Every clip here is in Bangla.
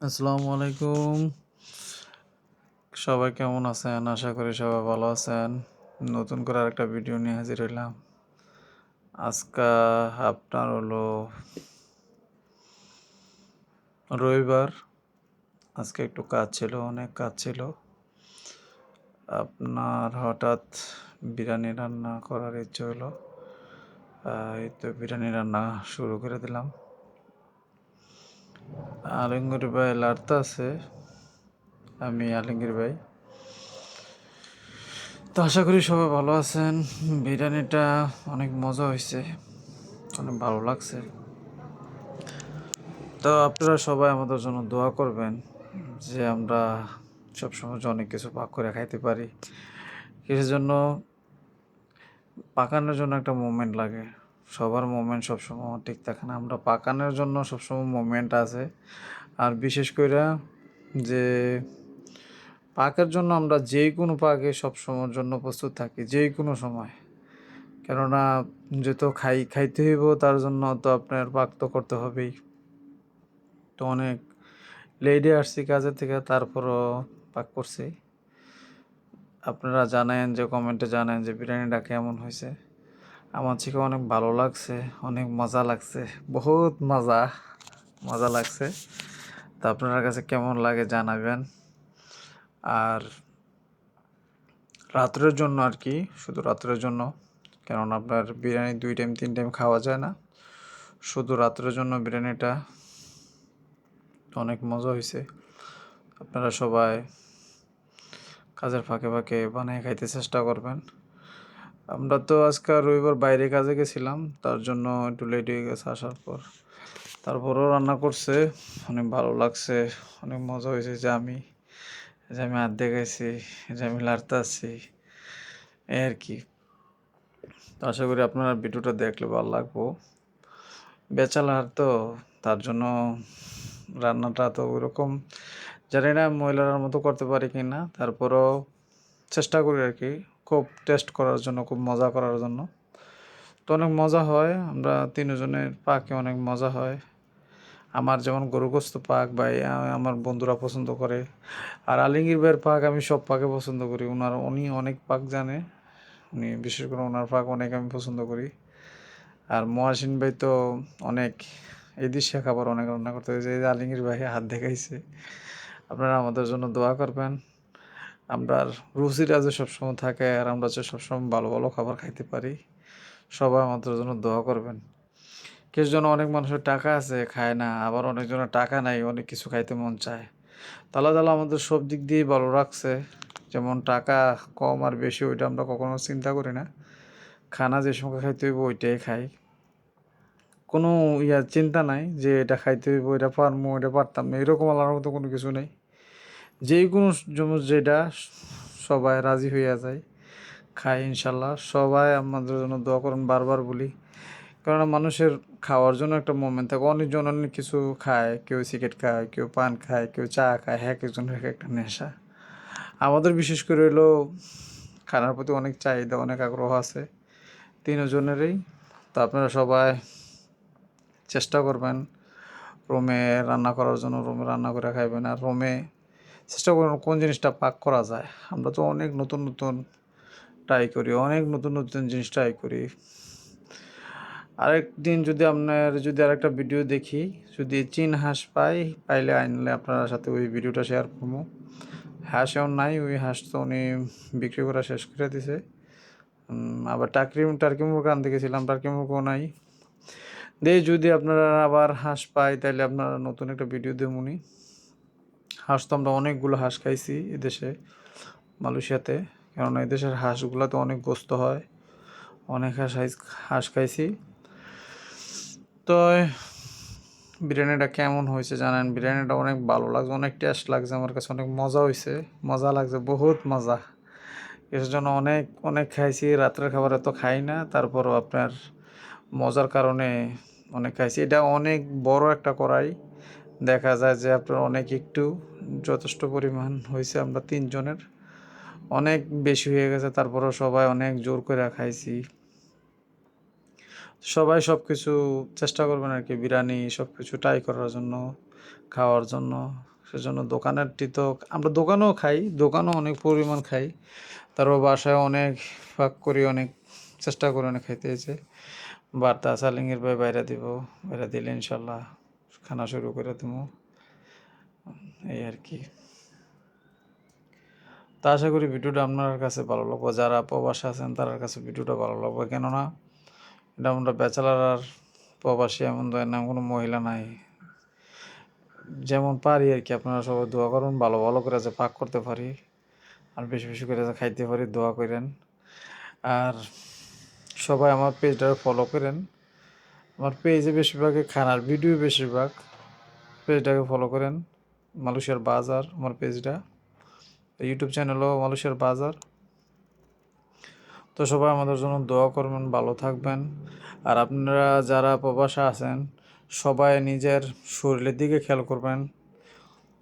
আসসালামু আলাইকুম। সবাই কেমন আছেন? আশা করি সবাই ভালো আছেন। নতুন করে আরেকটা ভিডিও নিয়ে হাজির হইলাম। আজকা আপনার হলো রবিবার। আজকে একটু কাজ ছিল, অনেক কাজ ছিল। আপনার হঠাৎ বিরিয়ানি রান্না করার ইচ্ছে হলো। এই তো বিরিয়ানি রান্না শুরু করে দিলাম। আলমগীর ভাই লাড়তে আছে, আমি আলমগীর ভাই। তো আশা করি সবাই ভালো আছেন। বিরিয়ানিটা অনেক মজা হয়েছে, অনেক ভালো লাগছে। তো আপনারা সবাই আমাদের জন্য দোয়া করবেন যে আমরা সবসময় যে অনেক কিছু পাক করে খাইতে পারি। কিসের জন্য? পাকানোর জন্য একটা মুভমেন্ট লাগে। সবার মুভমেন্ট সবসময় ঠিক থাকে না। আমরা পাকানোর জন্য সবসময় মুভমেন্ট আছে। আর বিশেষ করে যে পাকের জন্য আমরা যে কোনো পাকে সবসময়ের জন্য প্রস্তুত থাকি, যে কোনো সময়। কেননা যেহেতু খাইতে হইব, তার জন্য তো আপনার পাক তো করতে হবেই। তো অনেক লেটে আসছি কাজের থেকে, তারপরও পাক করছি। আপনারা জানেন যে কমেন্টে জানেন যে বিরিয়ানিটা কেমন হয়েছে। আমার থেকে অনেক ভালো লাগছে, অনেক মজা লাগছে, বহুত মজা মজা লাগছে। তো আপনার কাছে কেমন লাগে জানাবেন। আর রাত্রের জন্য আর কি, শুধু রাত্রের জন্য, কারণ আপনার বিরিয়ানি 2 টাইম 3 টাইম খাওয়া যায় না। শুধু রাত্রের জন্য বিরিয়ানিটা অনেক মজা হয়েছে। আপনারা সবাই কাজের ফাঁকে ফাঁকে বানিয়ে খাইতে চেষ্টা করবেন। আমরা তো আজকে রবিবার বাইরে কাজে গেছিলাম, তার জন্য একটু লেট হয়ে গেছে আসার পর। তারপরেও রান্না করছে, অনেক ভালো লাগছে, অনেক মজা হয়েছে। যে আমি আর্ধেক খাইছি, যে আমি লাড়তে আছি, এই আর কি। তো আশা করি আপনারা ভিডিওটা দেখলে ভালো লাগবো। ব্যাচেলার তো, তার জন্য রান্নাটা তো ওইরকম জানি না মহিলার মতো করতে পারি কি না, তারপরেও চেষ্টা করি আর কি, খুব টেস্ট করার জন্য, খুব মজা করার জন্য। তো অনেক মজা হয়, আমরা তিনজনের পাকে অনেক মজা হয়। আমার যেমন গরু গোস্ত পাক ভাই আমার বন্ধুরা পছন্দ করে। আর আলমগীর ভাইয়ের পাক আমি সব পাকে পছন্দ করি। উনি অনেক পাক জানে, উনি বিশেষ করে ওনার পাক অনেক আমি পছন্দ করি। আর মহাসিন ভাই তো অনেক এদেশীয় খাবার অনেক রান্না করতে হয়েছে। এই যে আলমগীর ভাই হাত দেখাইছে। আপনারা আমাদের জন্য দোয়া করবেন। আমরা রুচিটা যে সবসময় থাকে, আর আমরা যে সবসময় ভালো ভালো খাবার খাইতে পারি। সবাই আমাদের জন্য দোয়া করবেন। কিছু জন, অনেক মানুষের টাকা আছে খায় না, আবার অনেকজনের টাকা নাই, অনেক কিছু খাইতে মন চায়। তালা তালা আমাদের সব দিক দিয়েই ভালো রাখছে। যেমন টাকা কম আর বেশি ওইটা আমরা কখনো চিন্তা করি না। খানা যে সময় খাইতে হইব ওইটাই খাই। কোনো চিন্তা নাই যে এটা খাইতে হইব, এটা পারবো, এটা পারতাম না, এরকম আলার মতো কোনো কিছু নেই। যেই কোনো যেটা সবাই রাজি হইয়া যায়, খাই ইনশাল্লাহ। সবাই আমাদের জন্য দোয়া করুন, বারবার বলি। কারণ মানুষের খাওয়ার জন্য একটা মোমেন্ট থাকে। অনেকজন অনেক কিছু খায়, কেউ সিগারেট খায়, কেউ পান খায়, কেউ চা খায়, হ্যাঁ একজনের এক একটা নেশা। আমাদের বিশেষ করে হলো খানার প্রতি অনেক চাহিদা, অনেক আগ্রহ আছে তিনজনেরই। তো আপনারা সবাই চেষ্টা করবেন রুমে রান্না করার জন্য, রুমে রান্না করে খাইবেন। আর রুমে চেষ্টা করবেন কোন জিনিসটা পাক করা যায়। আমরা তো অনেক নতুন নতুন ট্রাই করি, অনেক নতুন নতুন জিনিস ট্রাই করি। আরেকদিন যদি আরেকটা ভিডিও দেখি, যদি চীন হাঁস পাইলে আনলে আপনার সাথে ওই ভিডিওটা শেয়ার করবো। হাঁস এমন নাই, ওই হাঁস তো উনি বিক্রি করা শেষ করে দিছে। আবার টার্কি মুরগি আনতে গেছিলাম, টার্কি মুরগিও নাই। যদি আপনারা আবার হাঁস পাই, তাহলে আপনারা নতুন একটা ভিডিও দেবুনি। হাঁস তো আমরা অনেকগুলো হাঁস খাইছি এদেশে, মালয়েশিয়াতে। কেননা এদেশের হাঁসগুলোতে অনেক গোস্ত হয়, অনেক হাঁস খাইছি। তো বিরিয়ানিটা কেমন হয়েছে জানেন? বিরিয়ানিটা অনেক ভালো লাগছে, অনেক টেস্ট লাগছে আমার কাছে, অনেক মজা হয়েছে, মজা লাগছে, বহুত মজা। এর জন্য অনেক অনেক খাইছি। রাত্রের খাবার এত খাই না, তারপরও আপনার মজার কারণে অনেক খাইছি। এটা অনেক বড় একটা কড়াই, দেখা যায় যে আপনার অনেক একটু যথেষ্ট পরিমাণ হয়েছে। আমরা তিনজনের অনেক বেশি হয়ে গেছে, তারপরও সবাই অনেক জোর করে খাইছি। সবাই সব কিছু চেষ্টা করবেন আর কি, বিরিয়ানি সব কিছু ট্রাই করার জন্য। খাওয়ার জন্য। সেজন্য দোকানেরটি তো আমরা দোকানেও খাই, দোকানেও অনেক পরিমাণ খাই। তারপর বাসায় অনেক ফাঁক করি, অনেক চেষ্টা করি অনেক খাইতে হয়েছে। বার্তা সালিংয়ের বাইরে দিব, বাইরে দিলে ইনশাল্লাহ খানা শুরু করে দেবো, এই আর কি। তা আশা করি ভিডিওটা আপনার কাছে ভালো লাগবে, যারা প্রবাসে আছেন তার কাছে ভিডিওটা ভালো লাগবে। কেননা এটা আমরা ব্যাচেলার আর প্রবাসী এমন না, কোনো মহিলা নাই, যেমন পারি আর কি। আপনারা সবাই দোয়া করুন ভালো ভালো করে যে পাক করতে পারি, আর বেশি বেশি করে যে খাইতে পারি, দোয়া করেন। আর সবাই আমার পেজটা ফলো করেন। আমার পেজে বেশিরভাগই খানার ভিডিও, বেশিরভাগ পেজটাকে ফলো করেন। মালয়েশিয়ার বাজার আমার পেজটা, ইউটিউব চ্যানেলও মালয়েশিয়ার বাজার। তো সবাই আমাদের জন্য দোয়া করবেন, ভালো থাকবেন। আর আপনারা যারা প্রবাসে আছেন সবাই নিজের শরীরের দিকে খেয়াল করবেন,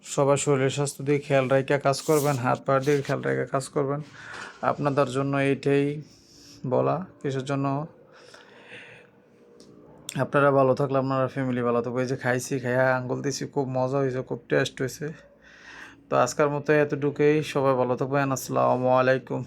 সবাই শরীরের স্বাস্থ্য দিকে খেয়াল রেখে কাজ করবেন, হাত পায়ের দিকে খেয়াল রেখে কাজ করবেন। আপনাদের জন্য এইটাই বলা। কিসের জন্য? আপনারা ভালো থাকলে আপনারা ফ্যামিলি ভালো থাকবে। এই যে খাইছি, খাইয়া আঙ্গুল দিছি, খুব মজা হয়েছে, খুব টেস্ট হয়েছে। তো আজকের মতো এতটুকুই, সবাই ভালো থাকবেন। আসসালামু আলাইকুম।